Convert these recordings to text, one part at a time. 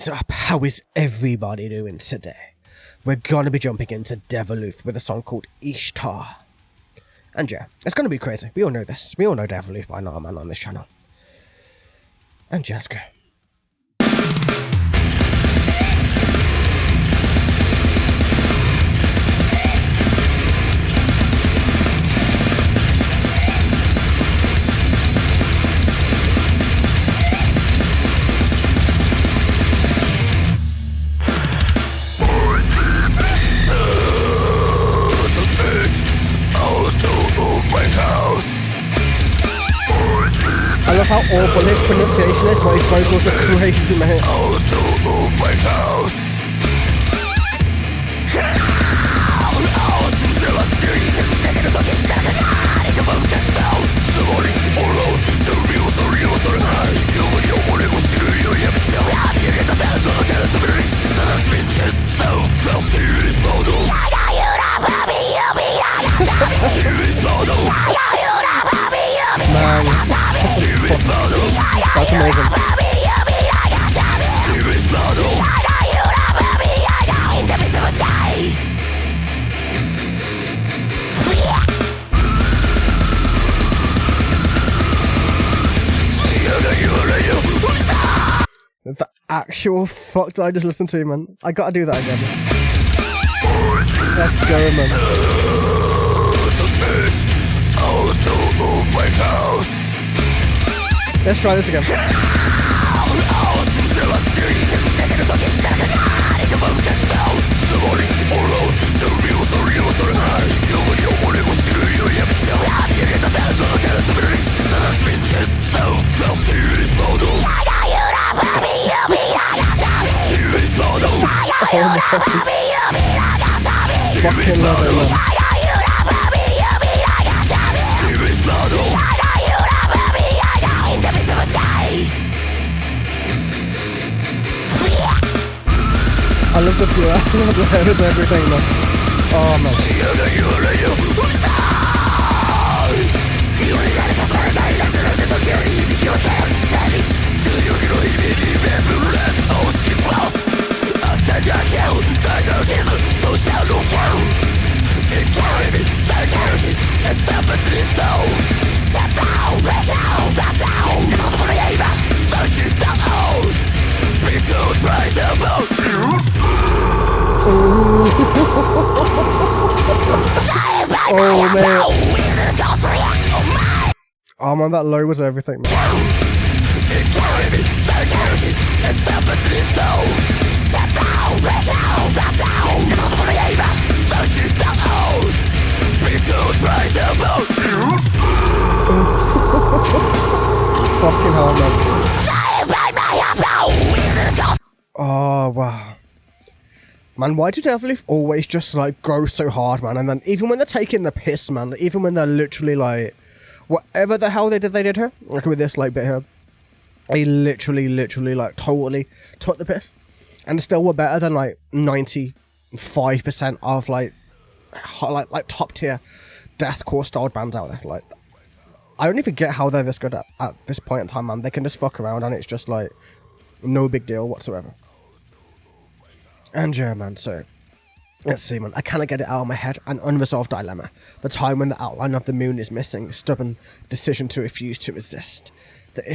What's up? How is everybody doing today? We're gonna be jumping into Deviloof with a song called Ishtar. And yeah, it's gonna be crazy. We all know this. We all know Deviloof by now, man, on this channel. And just go. I love how awful his pronunciation is, but his vocals are crazy, man. Man, that's amazing. The actual fuck did I just listen to, man? I gotta do that again. Let's go, man. Let's try this again. Fucking love it, man. I love the blur, I love the hair and everything, man. Oh, man. Oh, man. Oh, man, that low was everything, man. Fucking hell, man. Oh, wow. Man, why do Deviloof always just, like, go so hard, man? And then even when they're taking the piss, man, even when they're literally, like, whatever the hell they did here, like with this, like, bit here, they literally, like, totally took the piss. And still were better than, like, 95% of, like top-tier deathcore-styled bands out there. Like, I don't even get how they're this good at this point in time, man. They can just fuck around and it's just, like, no big deal whatsoever. And yeah, man, so let's see, man. I cannot get it out of my head. An unresolved dilemma. The time when the outline of the moon is missing. Stubborn decision to refuse to resist. The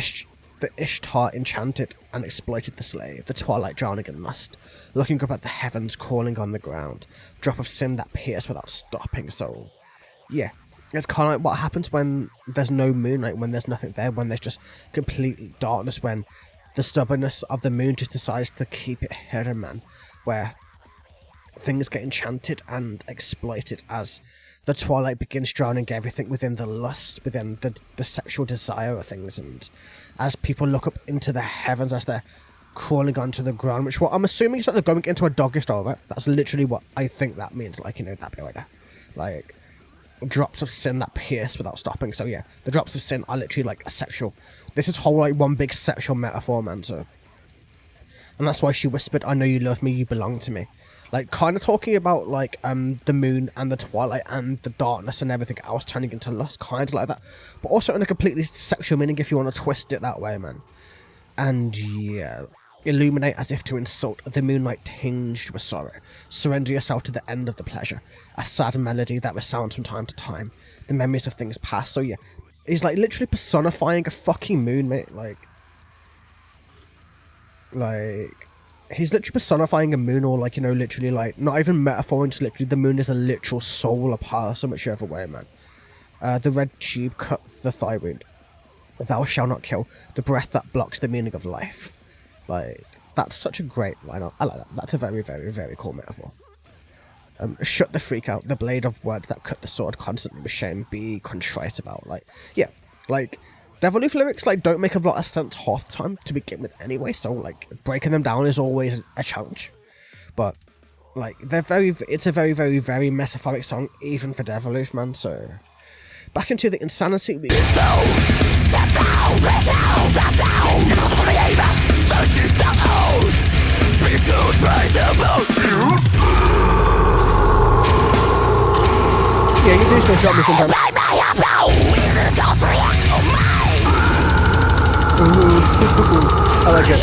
Ishtar enchanted and exploited the slave. The twilight drowning in lust. Looking up at the heavens, crawling on the ground. Drop of sin that pierced without stopping. So, yeah. It's kind of like what happens when there's no moonlight, when there's nothing there, when there's just complete darkness, when the stubbornness of the moon just decides to keep it hidden, man. Where things get enchanted and exploited as the twilight begins drowning everything within the lust, within the sexual desire of things, and as people look up into the heavens as they're crawling onto the ground, which what I'm assuming is that they're going into a doggy style, right? That's literally what I think that means, like, you know, that bit right there. Like, drops of sin that pierce without stopping. So yeah, the drops of sin are literally like a sexual, this is whole like one big sexual metaphor, man. So, and that's why she whispered, "I know you love me, you belong to me." Like, kind of talking about like the moon and the twilight and the darkness and everything else turning into lust, kind of like that, but also in a completely sexual meaning if you want to twist it that way, man. And yeah, Illuminate as if to insult, the moonlight tinged with sorrow. Surrender yourself to the end of the pleasure. A sad melody that resounds from time to time. The memories of things past. So yeah, he's like literally personifying a fucking moon, mate. Like he's literally personifying a moon, or like, you know, literally like not even metaphor, just literally the moon is a literal soul, a person, whichever way, man. The red tube cut the thigh wound. Thou shalt not kill. The breath that blocks the meaning of life. Like, that's such a great line. I like that. That's a very, very, very cool metaphor. Shut the freak out. The blade of words that cut the sword constantly with shame. Be contrite about. Like, yeah. Like, Deviloof lyrics, like, don't make a lot of sense half the time to begin with anyway. So, like, breaking them down is always a challenge. But, like, it's a very, very, very metaphoric song, even for Deviloof, man. So, back into the insanity we... Yeah, you do still drop me sometimes. I like it.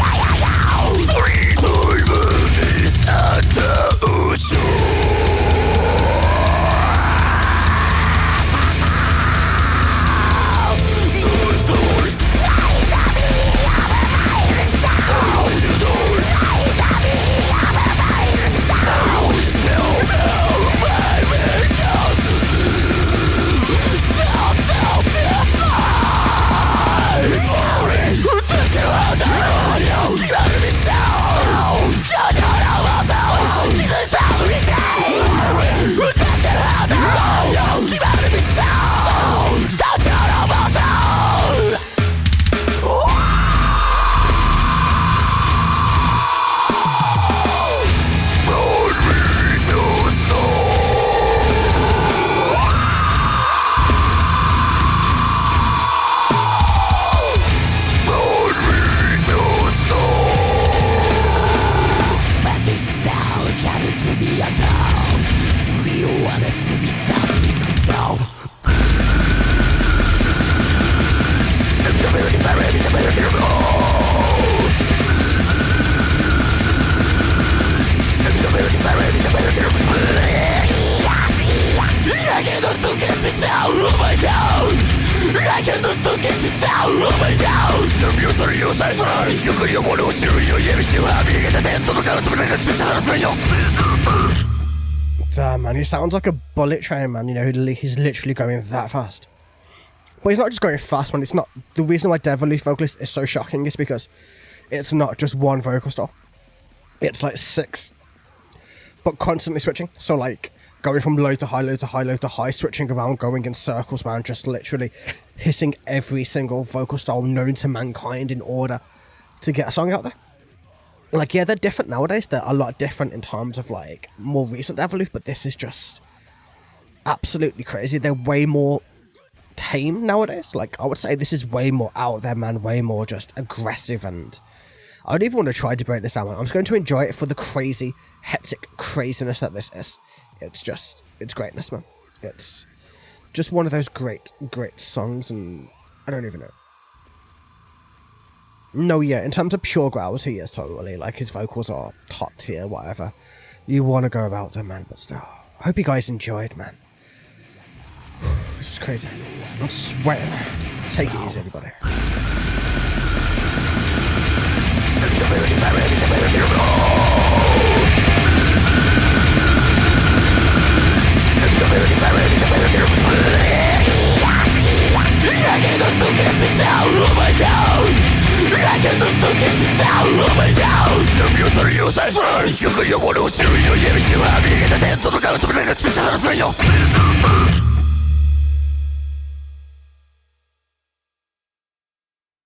Damn, man, he sounds like a bullet train, man. You know, he's literally going that fast. But he's not just going fast, man. It's not... The reason why Deviloof vocalist is so shocking is because it's not just one vocal style. It's like 6. But constantly switching. So, like, going from low to high, low to high, low to high, switching around, going in circles, man. Just literally hitting every single vocal style known to mankind in order to get a song out there. Like, yeah, they're different nowadays. They're a lot different in terms of, like, more recent Deviloof, but this is just absolutely crazy. They're way more tame nowadays. Like, I would say this is way more out there, man. Way more just aggressive, and I don't even want to try to break this down, man. I'm just going to enjoy it for the crazy, hectic craziness that this is. It's just, it's greatness, man. It's just one of those great, great songs, and I don't even know. No, yeah, in terms of pure growls, he is totally, like, his vocals are top tier, whatever you want to go about them, man, but still. I hope you guys enjoyed, man. This is crazy. I'm sweating. Take it easy, everybody.